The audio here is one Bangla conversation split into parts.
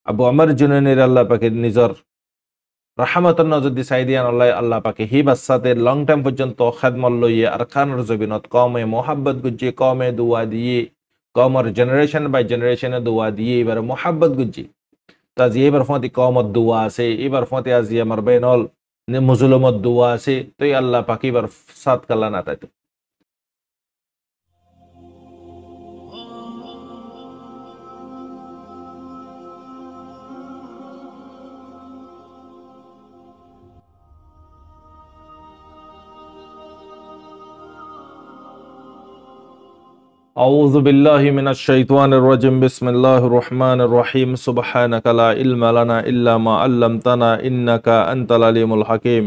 আবু আমার জুনানির আল্লাহ পাকে নিজর রাহমাতন নজর দি চাই দিয়ান আল্লাহ পাকে হি বাচ্চাতে লং টাইম পর্যন্ত খেদমত লইয়ে আর খানোর জবিনত কমে মোহাব্বত গুজি কমে দোয়া দিয়ে কমর জেনারেশন বাই জেনারেশনে দোয়া দিয়ে এবার মোহাব্বত গুজি তা যে এবার ফতি কমত দোয়া আছে এবার ফতে আজি আমার বেনল মুজুলমত দোয়া আছে তো আল্লাহ পাকে এবার সাত কাল্লা না তাইতো أعوذ بالله من الشيطان الرجيم بسم الله الرحمن الرحيم سبحانك لا علم لنا إلا ما علمتنا إنك أنت العليم الحكيم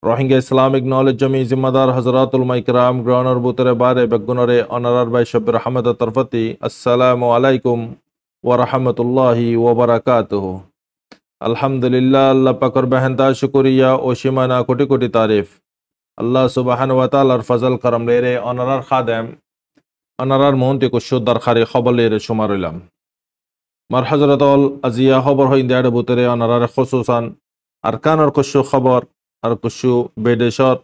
রোহিঙ্গা ইসলামিক নলেজ জমি জিম্মাদার হজরাতুল মাইকরাম গ্রহণের বুতরে বারে বেগুনরে অনারার বাই শব্বির আহমদ তরফতি আসসালামু আলাইকুম ওয়া রাহমাতুল্লাহি ওয়া বারাকাতুহু আলহামদুলিল্লাহ আল্লাহ পাকের বেহেনতা শুকরিয়া ও সীমানা কোটি কোটি তারিফ আল্লাহ সুবহানাহু ওয়া তাআলার ফজল করম রে অনারার খাদেম অনারার মহন্তি কুশুদ্দার খারি খবর লেরে সুমার হইলাম মার হজরতল আজিয়া খবর হইন দেয়ার বুতরে অনারার খুসুসান আরকানর কুশু খবর আর কুশু বেদেশর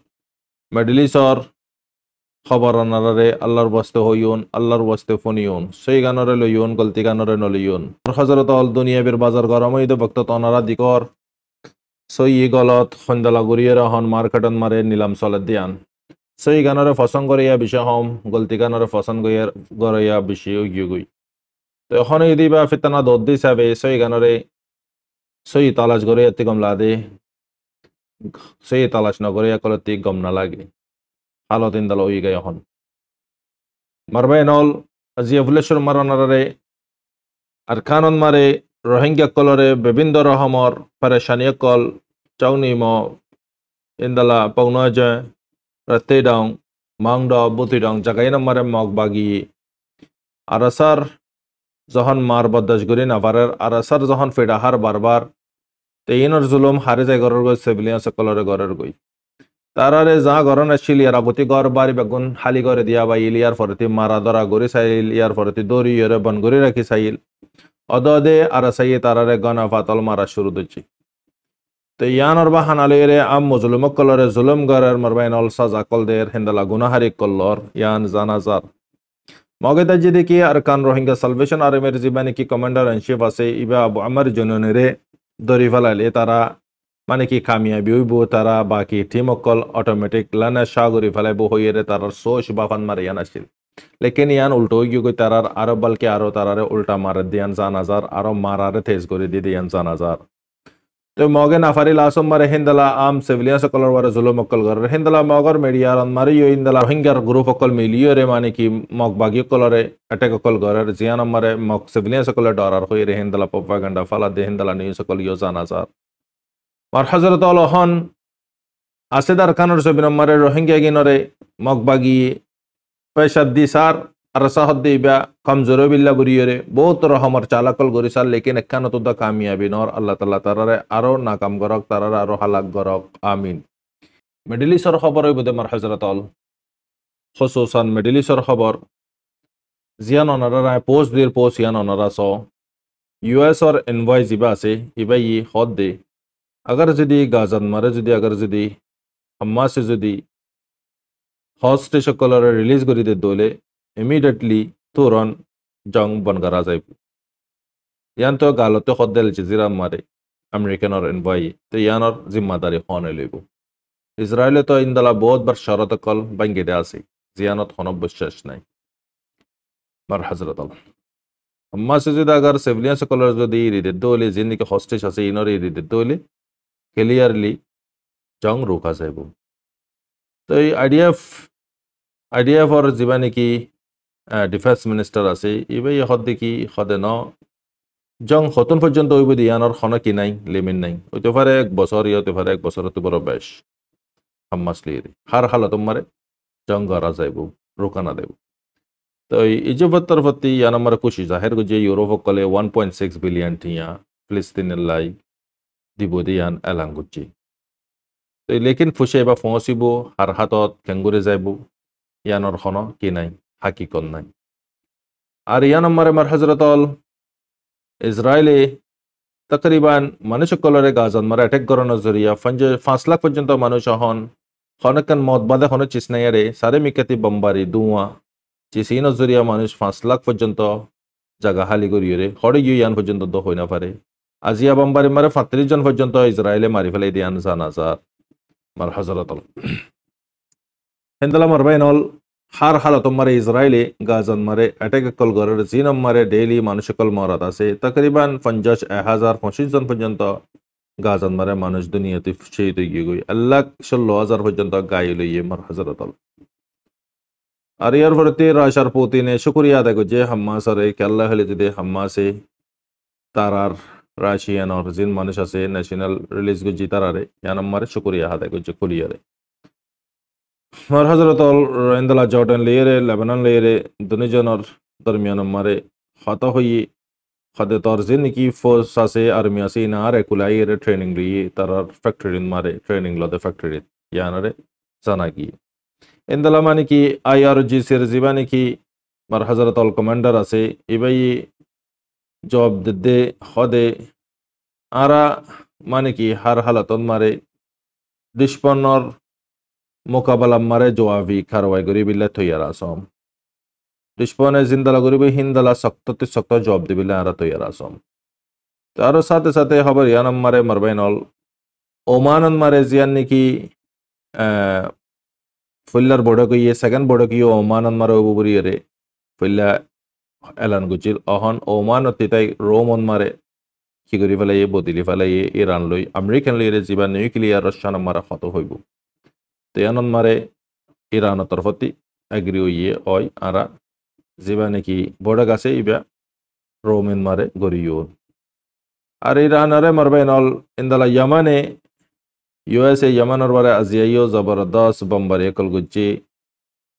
মেডলিসর খবর অনারারে আল্লাহর বস্তে হইউন আল্লাহর বস্তে ফোনিউন সেই গানরে লইউন গলতি গানরে নলিউন হজরতল দুনিয়াবের বাজার গরম হইদ বক্ত অনারা দিকর সই গলত সন্ধ্যালা গুড়িয়ে রহন মার্কেটন মারে নিলাম চলে দিয়ান সেই গানরে ফসন করিয়া বিষয় হম গলতি গানরে ফসন গড়াইয়া বেশি গই তো এখন যদি বা ফিতানা দৌদ হিসাবে সেই গানরে সই তালাশ করে এতে গম লাদে সেই তালাশ নগরে একলতি গম না লাগে হালত ইন্দাল ওই গায় এখন মারবাই নল আজিয়া ভুলেশ্বর মারনারে আর খানন মারে রোহিঙ্গা কলরে বিভিন্ন রহমর পেরেশানি কল চাউনি ম ইন্দালা পাউনা যায় রাতে ডাং মাং ড বুতি ডাং জাগাই নাম্বারে মগ বাগি আরাসার যখন মার বদাস গরি নাভারের আরাসার যখন ফেডাহার বারবার তেইনর জুলুম হারে যায় গরের গই সেভিলিয়ান সকলরে গরের গই তারারে যা গরন আসছিল ইয়ার আবতি গর বাড়ি বেগুন হালি করে দিয়া বা ইলিয়ার ফরতি মারা ধরা গরি চাইল ইয়ার ফরতি দড়ি ইয়রে বন গরি রাখি চাইল অদে আরাসাইয়ে তারারে গনা ফাতল মারা শুরু দিচ্ছি তো ইয়ানর বা হানালেরে আম মজলুমক কলরে জুলুম গরের মারবাইন অল সাজা কল দের হেন্দালা গুনাহারি কল্লর ইয়ান জানাজার মগেদা যদি কি আর কান রোহিঙ্গা সালভেশন আর্মির জীবানি কি কমান্ডার ইন চিফ আছে ইবা আবু আমার জননেরে দরি ফেলাইলে তারা মানে কি কামিয়াবি হইব তারা বাকি টিম অকল অটোমেটিক লানে সাগরি ফেলাইব হইয়ে তারার সোশ বাফান মারে ইয়ান আসছিল লেকিন ইয়ান উল্টো গিয়ে তারার আরো বালকে আরো তারারে উল্টা মারে দিয়ান জানাজার আরো মারারে তেজ করে দিয়ে দিয়ান জানাজার তো মগে নাফারি লাসম মারে হিন্দালা আম সিভিলিয়ান সকলের বারে জুলুম অকল গর হিন্দালা মগর মিডিয়ার মারি হিন্দালা রোহিঙ্গার গ্রুপ অকল মিলিয়ে রে মানে কি মগ বাগি কলরে অ্যাটাক অকল গরের জিয়ান মারে মগ সিভিলিয়ান সকলে ডরার হয়ে রে হিন্দালা প্রপাগান্ডা ফালা দে হিন্দালা নিউ সকল ইয় জানাজার মার হজরত অলহন আসেদার কানর সবিন মারে রোহিঙ্গা গিনরে মগ বাগি পয়সা দি সার আর সাহদ দিবা কমজোর বিল্লা বুড়িয়ে বহুত রহমর চালাকল গরিসার লেকিন একখান তো কামিয়াবি নর আল্লাহ তাল্লাহ তারারে আরো নাকাম গরক তারারে আরো হালাক গরক আমিন মিডল ইস্টর খবর হইব দে মার হজরত অল খসুসান মিডল ইস্টর খবর জিয়ান অনারা পোস্ট দিয়ে পোস্ট ইয়ান অনারা স ইউএস অর এনভয় জিবা আছে ইবা ই হদ দে अगर যদি গাজান মারে যদি अगर যদি হামাসে যদি হস্টেজ সকলরে রিলিজ করে দে দোলে ইমিডিয়েটলি তুরন জং বন করা যাইব ইয়ান তো গালতে খদ্দেল জিরা মারে আমেরিকানর এনভয় তো ইয়ানর জিম্মাদারি হনে লইব ইসরায়েলে তো ইন্দালা বহুত বার শরত কল বাঙ্গি দে আছে জিয়ানত হন বিশ্বাস নাই মার হজরত হামাসে যদি अगर সিভিলিয়ান সকলরে যদি রিদে দোলে জিন্দিকে হস্টেজ আছে ইনর রিদে দোলে ক্লিয়ারলি জং রোকা যাইব তো এই আইডিএফ আর যিবা নেকি ডিফেন্স মিনিস্টার আছে ইবাই হদ দেখি হদে ন জং হতন পর্যন্ত হইব দিয়ানোর খনা কি নাই লিমিট নাই হইতে পারে 1 বছর হতে পারে 1 বছর তো বড় বেশ হামাস লিয়ে হার হালত মারে জং গরা যাইব রোকানা দেব তো ইজিপ্টের তরফতি ইয়ান আমার খুশি জাহের যে ইউরোপ কলে 1.6 বিলিয়ন টিয়া ফিলিস্তিনের লাই দিব দিয়ান এলাং গুচি তো লেকিন ফুসে বা ফসিব হার হাতত কেঙ্গুরে যাইব ইয়ানর খন কি নাই হাকিকত নাই আর ইয়ান আমারে মার হজরতল ইসরায়েলে তকরিবান মানুষ কলরে গাজন মারা অ্যাটাক করানোর জরিয়া 5 লাখ পর্যন্ত মানুষ হন হনকান মত বাদে হন চিসনাইয়ারে সারে মিকাতি বম্বারি দুয়া চিসিনোর জরিয়া মানুষ 5 লাখ পর্যন্ত জায়গা হালি করিয়ে হরে গিয়ে ইয়ান পর্যন্ত দ হই না পারে আজিয়া বম্বারি মারে 35 জন পর্যন্ত ইসরায়েলে মারি ফেলাই দিয়ান জানাজার মার হজরতল হেন্দলা মারবাইনল হার হালত মারে ইসরায়েলে গাজন মারে অ্যাটাক কল গরের জিনম মারে ডেইলি মানুষ কল মরাত আছে তকরিবান 50,000-25 জন পর্যন্ত গাজন মারে মানুষ দুনিয়াতে শহীদ হয়ে গই 1,16,000 পর্যন্ত গায়ে লইয়ে মার হজরতল আর ইয়ার পরতে রাশার পুতিনে শুকরিয়া আদায় করছে হাম্মাসরে কেল্লা হলে যদি হাম্মাসে তারার রাশিয়ানর জিন মানুষ আছে ন্যাশনাল রিলিজ গুজি তারারে ইয়ান মারে শুকরিয়া আদায় করছে কুলিয়ারে মার হজরতল ইন্দলা জর্ডান লেয়ারে লেবানন লেয়ারে দুনিজনের দরমিয়ান মারে হত হয়ে খদে তর জিন কি ফোর্স আছে আর্মি আছে না আর একুলাইয়ের ট্রেনিং লিয়ে তারার ফ্যাক্টরি মারে ট্রেনিং লদে ফ্যাক্টরি ইয়ানারে জানা কি ইন্দলা মানে কি IRGC-র জীবানে কি মার হজরতল কমান্ডার আছে এবাই জব দে হদে আরা মানে কি হার হালাতন মারে দুশ্মনর মোকাবেলা মারে জোয়াবি খারওয়াই গরি বিল্লা তৈয়ার আসম দুশ্মনে জিন্দালা গরিব হিন্দালা শক্ততে শক্ত জব দিবিল্লা আরা তৈয়ার আসম তার সাথে সাথে খবর ইয়ানম মারে মারবাইনল ওমানন মারে জিয়ান নাকি ফুল্লার বড় ইয়ে সেকেন্ড বড় কি ওমানন মারে ওবুরিয়ে ফুল্লা এলান গুচিল অহন ওমান অতিতাই রোমন মারে কি করি ফেলাই বদলি ফেলাই ইরান লই আমেরিকান লইরে যা নিউক্লিয়ার রসায়ন মারা ক্ষত হইব তেয়ানন মারে ইরান তরফতি এগ্রি হইয়ে ওই আরা যা নাকি বড় গাছে ইবা রোমেন মারে গরিও আর ইরান আরে মারবাইনল ইন্দালা ইয়ামানে USA ইয়ামানের বারে আজিয়াইও জবরদস্ত বম্বারি একল গুচ্ছি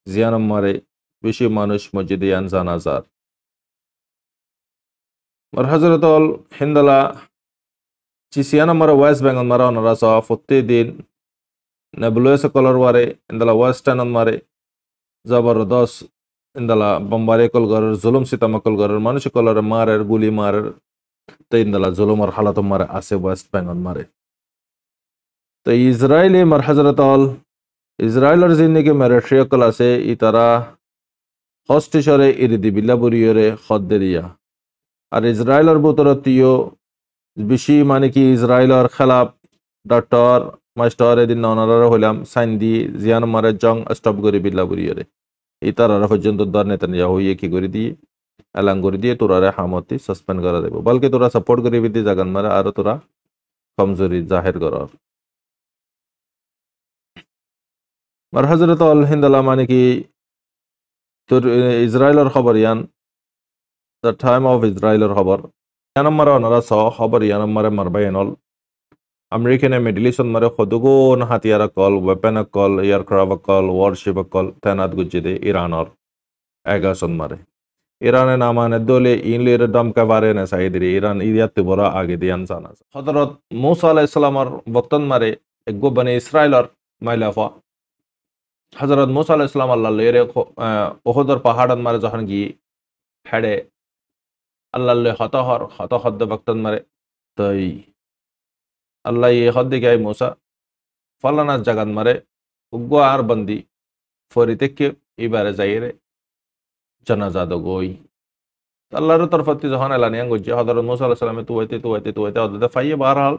জিয়ানম মারে বেশি মানুষ মসজিদে ইয়ান জানাজার মার হজরতল হিন্দালা চিসিয়ান মারা ওয়েস্ট বেঙ্গল মারা ওনারা সহ প্রতিদিন নেবুলস কলর ওয়ারে ইন্দালা ওয়েস্টার্ন মারে জবরদস্ত ইন্দালা বম্বারি কল গরের জুলুম সিতামকল গরের মানুষ কলরে মারের গুলি মারের তো ইন্দালা জুলুমর হালাত মারে আছে ওয়েস্ট বেঙ্গল মারে তো ইসরায়েলে মার হজরতল ইসরায়েলের জিন্দিগি মিলিটারি কল আছে ই তারা হস্টিসরে ইরিদি বিল্লা বুরিয়রে খদ্দেরিয়া আর ইসরায়েলের বুতরতীয় বেশি মানে কি ইসরায়েলের খেলাফ ডক্টর মাস্টার এদিন ওনারা হইলাম সাইন দি জিয়ান মারে জং স্টপ করে বিল্লা বুরিয়রে এই তারা পর্যন্ত দর নেতা নিয়া হইয়ে কি করে দিয়ে এলাং করে দিয়ে তোরারে হামতি সাসপেন্ড করা দেব বলকে তোরা সাপোর্ট করে বিদি জাগান মারে আর তোরা কমজোরি জাহের করার আর হজরত আল হিন্দালা মানে কি তোর ইসরায়েলের খবর ইয়ান দ্য টাইম অফ ইসরায়েলের খবর ইয়ানাম মারা ওনারা স খবর ইয়ানাম মারে মারবাইনল আমেরিকানে মিডল ইস্ট মারে খদুগুন হাতিয়ারা কল ওয়েপেন কল এয়ারক্রাফট কল ওয়ারশিপ কল তেনাত গুজিদে ইরানর এগাসন মারে ইরানে নামানে দলে ইনলের দমকা বারে না সাইদিরে ইরান ইরিয়াতে বড় আগে দিয়ান জানা হযরত মূসা আলাইহিস সালামর বক্তন মারে একগো বনে ইসরায়েলর মাইলাফা হযরত মূসা আলাইহিস সালাম আল্লাহ লেরে ওহদর পাহাড়ন মারে যখন গি হেডে আল্লাহ লে হত হদ্দ বক্তন মারে তাই আল্লাহ ये हद गए मूसा फलाना जगन मरे उग्गो आर बंदी फरीते के इबारे जाइरे जनाजा दो गोई अल्लाहर तरफती जहान एलानियां गुज्जे हजरत मूसा अलैहि सलाम तू होते अदद फाइये बहरहाल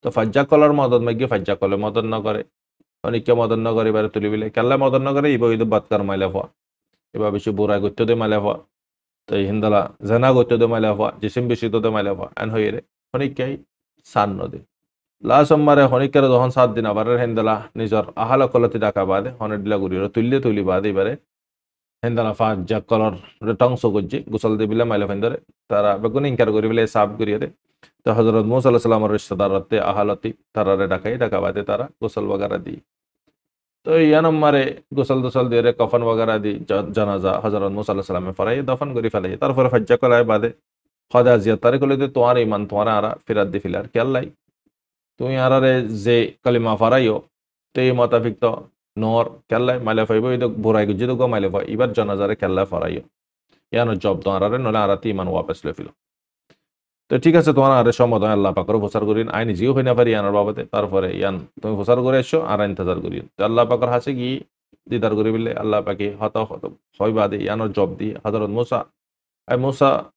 तो फज्जा कलर मदद में फज्जा कले मदद न करे অনিকে মদন ন করে এবারে তুলি বিলে কেল্লা মদন ন করে ইবো ইদু বাতকার মাইলে ফা এবার বেশি বুড়া গত্য দে মাইলে ফা তো হিন্দালা জানা গত্য দে মাইলে ফা জিসিম বেশি তো দে মাইলে ফা এন হইয়ে রে অনিকাই সান নদে লাসম্মারে হনিকের যখন 7 দিন আবার হেন্দালা নিজর আহালা কলতি ডাকা বাদে হনে দিলা গুরির তুলি বাদে এবারে হেন্দালা ফাজ্জা কলর টংস গজ্জি গোসল দিবিলা মাইলে ফেন্দরে তারা বেগুন ইনকার করি বিলে সাফ করিয়ে তো হযরত মূসা আলাইহিস সালামের রিশতেদারতে আহালতি তারারে ডাকা বাদে তারা গোসল वगैरह দি তো ইয়ানম মারে গোসল দিয়ে কফন वगैरह দি জানাজা হযরত মূসা আলাইহিস সালামে ফরাই দফন করি ফেলে তারপরে ফাজ্জা কলায় বাদে খোদা জিয়াত তারে কলে তোমার ঈমান তোমার আরা ফিরাত দি ফিলার কে আল্লাহ তুমি আরারে যে কালিমা ফারাইও তে মোতাফিক তো নর কেল্লাই মাইলে ফাইব এই তো বুড়াই গুজি তো গো মাইলে ফাই এবার জানাজারে কেল্লা ফারাইও ইয়ানো জব তো আরারে নলে আরাতি ইমান ওয়াপস লে ফিলো তো ঠিক আছে তোমার আরে সময় আল্লাহ পাকের প্রচার করিন আই নিজেও হই না পারি আনার বাবাতে তারপরে ইয়ান তুমি প্রচার করে এসো আর ইন্তজার করিন তো আল্লাহ পাকের হাসে কি দিদার করে বললে আল্লাহ পাকে হত হত হয় বাদে ইয়ানোর জব দি হযরত মুসা ay Musa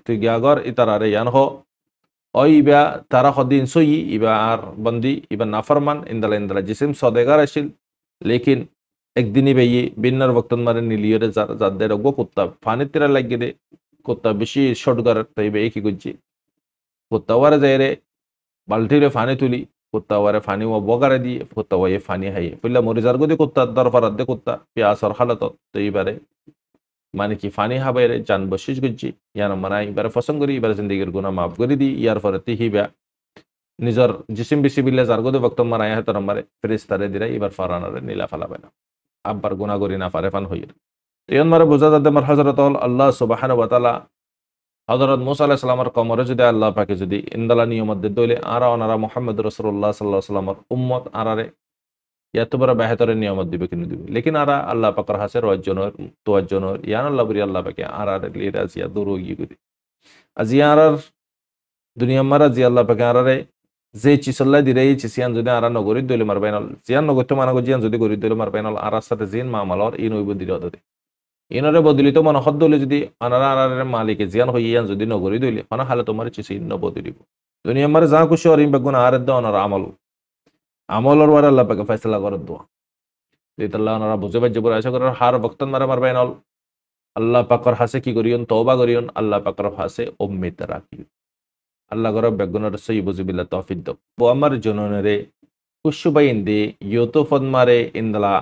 ti giagor itarare yan ho o iba tara khodin soyi iba ar bandi iba nafarman indala jisim sodegar ashil lekin একদিনই বেyi binnar waqtan mare niliyore zadde roggo kutta fani tira lagide kutta beshi shotgar taibe eki gujji kutta wara zaire baltire fani tuli kutta wara fani wa bogare di kutta wa fani haye pilla morizar godi kutta dar faradde kutta piasar halatot taibare মানে কি ফানি হাবাইরে জান বশিস গুজি ইয়ার মানাই ইবার ফসং করি ইবার জিন্দেগির গুনাহ মাফ করে দি ইয়ার ফরতে হিবা নিজর জিসিম বিসিবিল্লাহ জারগদে বক্ত মারাই হাতর মারে ফেরেশতারে দিরা ইবার ফারানারে নীলা ফালাবে না আব্বার গুনাহ করি না পারে ফান হইর ইয়ন মারে বুঝা যাতে মার হযরত আল্লাহ সুবহানাহু ওয়া তাআলা হযরত মুসা আলাইহিস সালামের কমরে যদি আল্লাহ পাকে যদি ইনদালা নিয়মত দে দইলে আরা ওনারা মুহাম্মদ রাসূলুল্লাহ সাল্লাল্লাহু আলাইহি ওয়াসাল্লামের উম্মত আরারে এত বড় বেহতরের নিয়ামত দিবে কিন্তু দিবে লেকিন আরা আল্লাহ পাকের হাসে রওয়াজনর তোয়াজনর ইয়ান আল্লাহ বরি আল্লাহ পাকে আরা লি রাজিয়া দুরু গিগুদি আজিয়ারার দুনিয়া মারা জি আল্লাহ পাকে আরারে যে চিসল্লা দিরে এই চিসিয়ান যদি আরা নগরি দইলে মারবাইনাল জিয়ান নগত মানা জিয়ান যদি গরি দইলে মারবাইনাল আরার সাথে জিন মামালর ইন হইব দিরে দতে ইনরে বদলিত মন হদ দইলে যদি আনারা আরারে মালিকে জিয়ান হইয়ান যদি নগরি দইলে কোনা হালে তোমার চিসি ন বদলিব দুনিয়া মারা যা খুশি অরিম বেগুন আরে দনার আমল আমলর ওয়ার আল্লাহ পাকে ফয়সালা করে দোয়া দিতাল্লাহ ওনারা বুঝে বাজ্য করে আশা করে হার বক্তন মারা মারবাইন আল্লাহ পাকর হাসে কি করিয়ন তওবা করিয়ন আল্লাহ পাকর হাসে উম্মিত রাখি আল্লাহ গর বেগুনের সই বুঝবিল্লাহ তৌফিক দাও বো আমার জননরে কুশুবাইন দি ইউতুফন মারে ইনদলা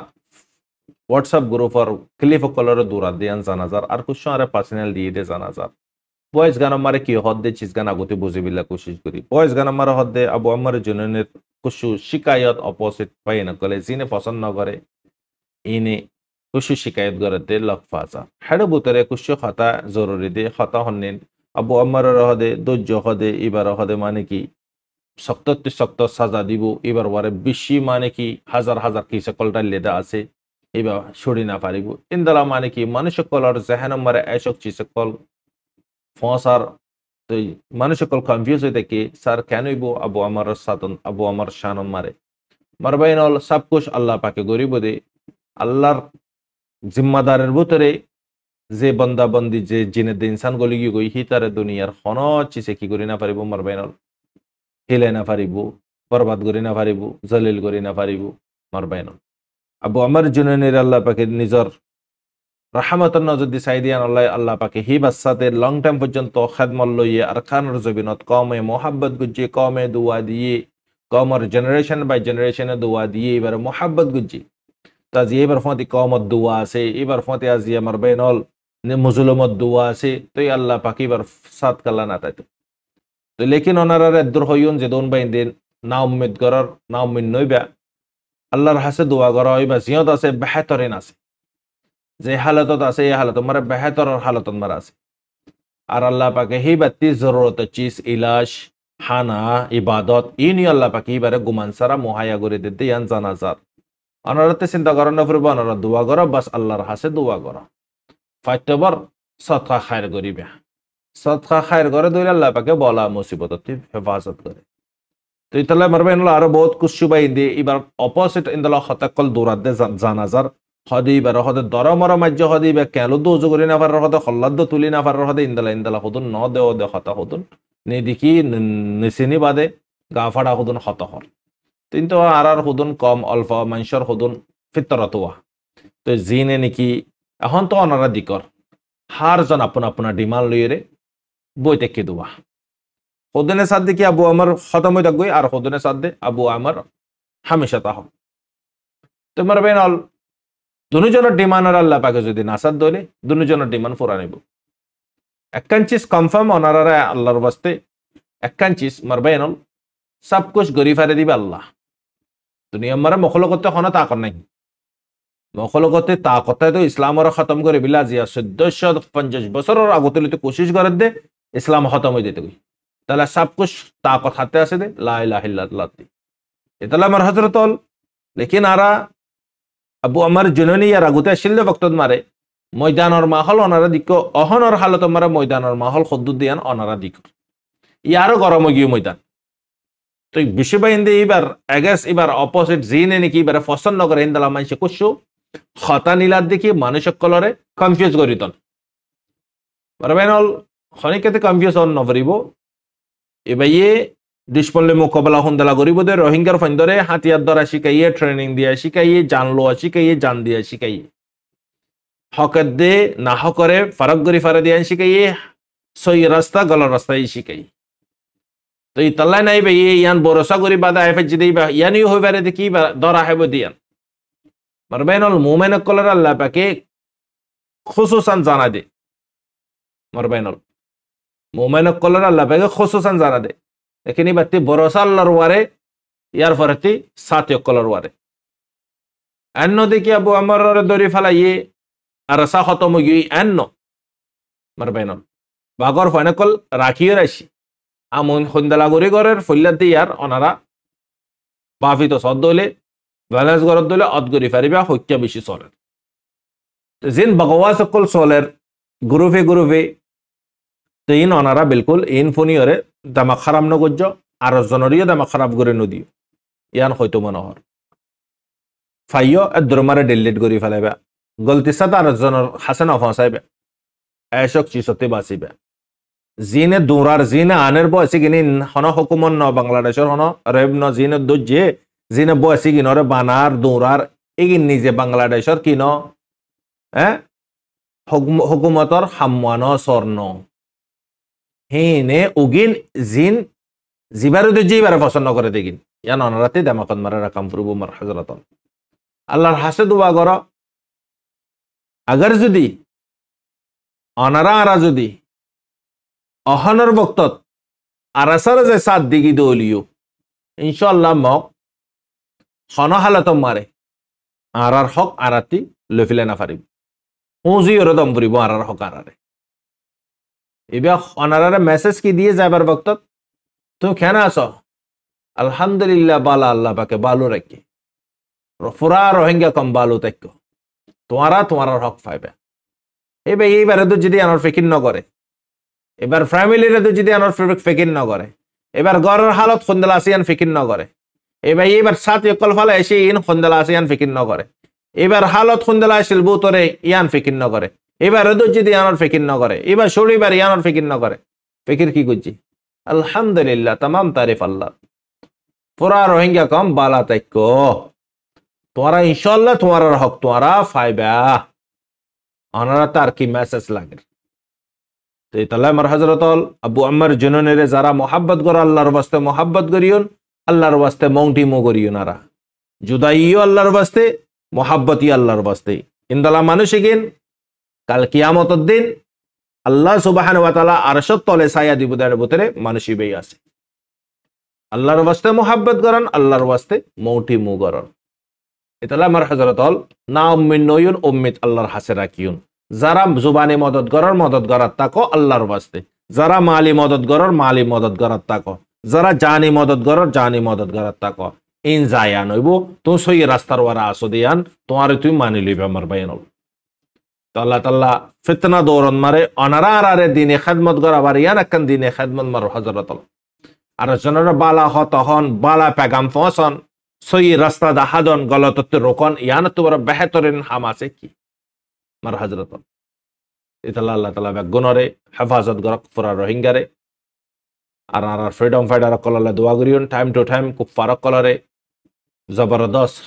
হোয়াটসঅ্যাপ গ্রুপ আর ক্লিপ কলর দূরা দিয়ান জানাজার আর কুশু আরে পার্সোনাল দিয়ে দে জানাজার বয়েস গান মারে কি হদ্দে চিজ গান আগতে বুঝবিল্লাহ কোশিশ করি বয়েস গান মারে হদ্দে আবু আমার জননের কুশু শিকায়ত অপোজিট পাই না কলে জিনে পছন্দ করে ইনে কুশু শিকায়ত করতে লকফাজা হেড বুতরে কুশু খাতা জরুরি দে খাতা হন্নেন আবু আমার রহদে ধৈর্য হদে এবার হদে মানে কি শক্ত সাজা দিব এবার ওয়ারে বেশি মানে কি হাজার হাজার কি সকলটা লেদা আছে এবার সরি না পারিব ইন্দালা মানে কি মানুষ সকলের জেহান মারে এসক চি সকল ফসার তো মানুষ সকল কনফিউজ হয়ে থাকে স্যার কেনইব আবু আমার সাতন আবু আমার শানম মারে মারবাইনল সব কুছ আল্লাহ পাকে গরিব দে আল্লাহর জিম্মাদারের ভিতরে যে বন্দা বন্দি যে জিনে দে ইনসান গলি গই হি তারে দুনিয়ার হন চিসে কি করি না পারিব মারবাইনল হিলে না পারিব বরবাদ করি না পারিব জলিল করি না পারিব মারবাইনল আবু আমার জুনানের আল্লাহ পাকে নিজর রাহমাতুন নজদি সাইদিয়ান আল্লাহ পাকে হি বাসাতে লং টাইম পর্যন্ত খেদমত লইয়ে আর খানের জবিনত কমে মোহাব্বত গুজি কমে দুয়া দিয়ে কমর জেনারেশন বাই জেনারেশনে দোয়া দিয়ে এবার মোহাব্বত গুজি তাজি এবার ফতি কমত দোয়া আছে এবার ফতি আজি আমার বেনল মুজলুমত দোয়া আছে তো আল্লাহ পাকি এবার সাত কালা না তাই তো লেকিন ওনারার দূর হইউন যে দোন বাইন দিন না উম্মিদ করার না উম্মিদ নইবা আল্লাহর হাসে দোয়া করা হইবা জিয়ত আছে বেহতরিন আছে যে হালতত আছে এই হালত মারে বেহতরের হালতত মারা আছে আর আল্লাহ পাকে হি বাতি জরুরত চিজ ইলাজ হানা ইবাদত ইনি আল্লাহ পাকি বারে গুমান সারা মুহায়া করে দিতে ইয়ান জানাজার অনারতে চিন্তা করেন না ফুরবা অনারা দোয়া করো বাস আল্লাহর হাসে দোয়া করো ফাইতবার সদকা খায়ের করিবে সদকা খায়ের করে দইলে আল্লাহ পাকে বলা মুসিবত হেফাজত করে তো ইতালে মারবে আরো বহুত কুসুবাই দিয়ে এবার অপোজিট ইন্দলা হতাকল দৌড়াতে জানাজার হদি এবার হদে দরমর মাজ্য হদি বা কেন দোজ করি না পারার হদে হল্লাদ তুলি না পারার হদে ইন্দলা হদুন ন দেও দে হতা হদুন নে দেখি নিচিনি বাদে গা ফাড়া হদুন হত হর কিন্তু আর হুদুন কম অল্প মানুষের হুদুন ফিতরত হওয়া তো জিনে নাকি এখন তো অনারা দিকর হারজন আপনার ডিমান্ড লইরে বই টেকি দেওয়া হুদুনের সাথ দেখি আবু আমার খতম হয়ে থাকবই আর হুদুনের সাথে আবু আমার হামেশা তাহ তোমার বেনল দুজনের ডিমান্ড আল্লাহ পাকে যদি নাসাদ দলে দুজনের ডিমান্ড ফুরা নিব একখান চিজ কনফার্ম অনারা আল্লাহর বাস্তে একখান চিজ মারবেনল সব কুছ গরি ফারে দিবে আল্লাহ দুনিয়া মারা মখলকতে হন তাকত নাই মখলকতে তাকতে তো ইসলামর খতম করে বিলা জিয়া 1450 বছরের আগতে লইতে কোশিশ করে দে ইসলাম খতম হয়ে যেতে তাহলে সব কুছ তাকত হাতে আছে দে লা ইলাহা ইল্লাল্লাহ এতালা আমার হযরত লেকিন আরা আবু আমার জননী আর আগতে আসিল বক্তত মারে ময়দানর মাহল অনারা দিক অহনর হালত মারা ময়দানর মাহল খদ্দুদ দিয়ান অনারা দিক ইয়ারও গরম গিয়ে ময়দান তো বেশি বাইন্দে এবার এগেস এবার অপোজিট জিনে নাকি এবার পছন্দ করে ইন্দালা মানুষে কুসু হতা নীলার দেখি মানুষের কলরে কনফিউজ করি তন পারবেনল খনিকেতে কনফিউজ হন নভরিব এবার ইয়ে ডিসপনলে মোকাবেলা হন্দালা করিব দে রোহিঙ্গার ফন্দরে হাতিয়ার দ্বারা শিখাইয়ে ট্রেনিং দিয়ে শিখাইয়ে জানলো শিখাইয়ে জান দিয়ে শিখাইয়ে হকের দে না হকরে ফারক গরি ফারে দিয়ে শিখাইয়ে সই রাস্তা গল রাস্তায় শিখাই তো এই তল্লাই নাই বে ইয়ান বরসা করি বাদা এফে যদি ইয়ানিও হই পারে দেখি দরা হেব দিয়ান মারবেনল মুমেন কলর আল্লাহ পাকে খুসুসান জানা দে মারবেনল মুমেন কলর আল্লাহ পাকে খুসুসান জানা দে এখানে বাতি বরসা আল্লাহর ওয়ারে ইয়ার ফরতি সাথে কলর ওয়ারে অন্য দেখি আবু আমর দরি ফালাইয়ে আর সা খতম গই অন্য মারবেনল বাগর ফাইনাকল রাখিয়ে রাখি আমন সন্ধ্যালা করে ঘরের ফল্যার দিয়ার অনারা বাফিত সদ দলে ব্যালেন্স ঘরত দলে অদগরি ফারিবা হত্যা বেশি চলের জিন ভগবা সকল চলের গ্রুপে তো ইন অনারা বিলকুল ইন ফোনিয়রে দামা খারাপ নগর্য আর জনরিও দামা খারাপ করে নদীও ইয়ান হয়তো মনোহর ফাইও দ্রমারে ডিলিট করি ফেলাইবা গলতির সাথে আর জনের হাসে না ফসাইবে এসক চিসতে বাঁচিবে জিনে দৌড়ার জিনে আনের বয়সে কিনি হন হুকুমন ন বাংলাদেশের হন রেব ন জিনে দোজে জিনে বয়সে কিনরে বানার দৌড়ার এগিন নিজে বাংলাদেশের কিন হ্যাঁ হুকুমতর হাম্মান স্বর্ণ হেনে উগিন জিন জিবারে দোজে এবারে পছন্দ করে দেখিন ইয়ান অনারাতে দামাকত মারা রাকাম ফুরব মার হজরত আল্লাহর হাসে দোয়া কর আগার যদি অনারা আরা যদি অহনর বক্তত আরাসার যে সাত দিগি দলিও ইনশাআল্লাহ মক হন হালত মারে আরার হক আরাতি লফিলে না পারিব হুঁজি ওর দম পরিব আরার হক আরারে এবার অনারারে মেসেজ কি দিয়ে যাবার বক্তত তুমি কেন আছো আলহামদুলিল্লাহ বালা আল্লাহ পাকে বালু রাখি ফুরা রোহিঙ্গা কম বালু তাক্য তোমার হক পাইবে এবার এইবারে তো যদি আনার ফিকির ন করে এবার ফ্যামিলিরে তো যদি আনার ফিকির ন করে এবার ঘরের হালত খন্দলা আসিয়ান ফিকির ন করে এবার সাত অকল ফালে এসে ইন খন্দলা আসিয়ান ফিকির ন করে এবার হালত খন্দলা আসিল বুতরে ইয়ান ফিকির ন করে এবার তো যদি আনার ফিকির ন করে এবার শরীবার ইয়ানোর ফিকির ন করে ফিকির কি করছি আলহামদুলিল্লাহ তামাম তারিফ আল্লাহ পুরা রোহিঙ্গা কম বালা তাইক্য তোমারা ইনশাল্লাহ তোমার হক তোমারা ফাইবা অনারা তার কি মেসেজ লাগে তো তাহলে আমার হযরত আবু আম্মার জননেরে যারা মোহাব্বত করে আল্লাহর বাস্তে মোহাব্বত করিয়ন আল্লাহর বাস্তে মংটি মো করিয়ন আরা জুদাইও আল্লাহর বাস্তে মোহাব্বতই আল্লাহর বাস্তে ইনদালা মানুষিকিন কাল কিয়ামতের দিন আল্লাহ সুবহানাহু ওয়া তাআলা আরশের তলে ছায়া দিব দেয়ার ভিতরে মানুষই বেই আছে আল্লাহর বাস্তে মোহাব্বত করেন আল্লাহর বাস্তে মংটি মো করেন এতালা আমার হযরত না উম্মিন নয়ুন উম্মিত আল্লাহর হাসে রাখিউন যারা জুবানি মদত করার তাকো আল্লাহর বাস্তে যারা মালি মদত করার তাকো যারা জানি মদত করার তাকো ইন জায়ান হইব তো সই রাস্তার ওয়ারা আসো দিয়ান তোমার তুই মানি লইবে আমার বাইন তো আল্লাহ তাআলা ফিতনা দৌরন মারে অনারা আরে দিনে খেদমত করাবার ইয়ান একখান দিনে খেদমত মার হযরত আর জনরা বালা হতহন বালা পেগাম ফসন সই রাস্তা দাহাদন গলতত্ব রোকন ইয়ান তোমার বেহতরিন হাম আছে কি মার হযরত ইতাল্লাহ আল্লাহ তাআলা বেগুনরে হেফাজত গরক ফুরা রোহিঙ্গারে আর ফ্রিডম ফাইটার কললে দোয়া করিউন টাইম টু টাইম খুব ফারক কলরে জবরদস্ত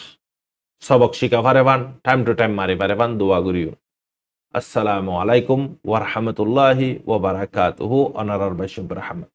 সবক শিখা পারেবান টাইম টু টাইম মারি পারেবান দোয়া করিউন আসসালামু আলাইকুম ওয়া রাহমাতুল্লাহি ওয়া বারাকাতুহু অনারার বাইশুব রহমান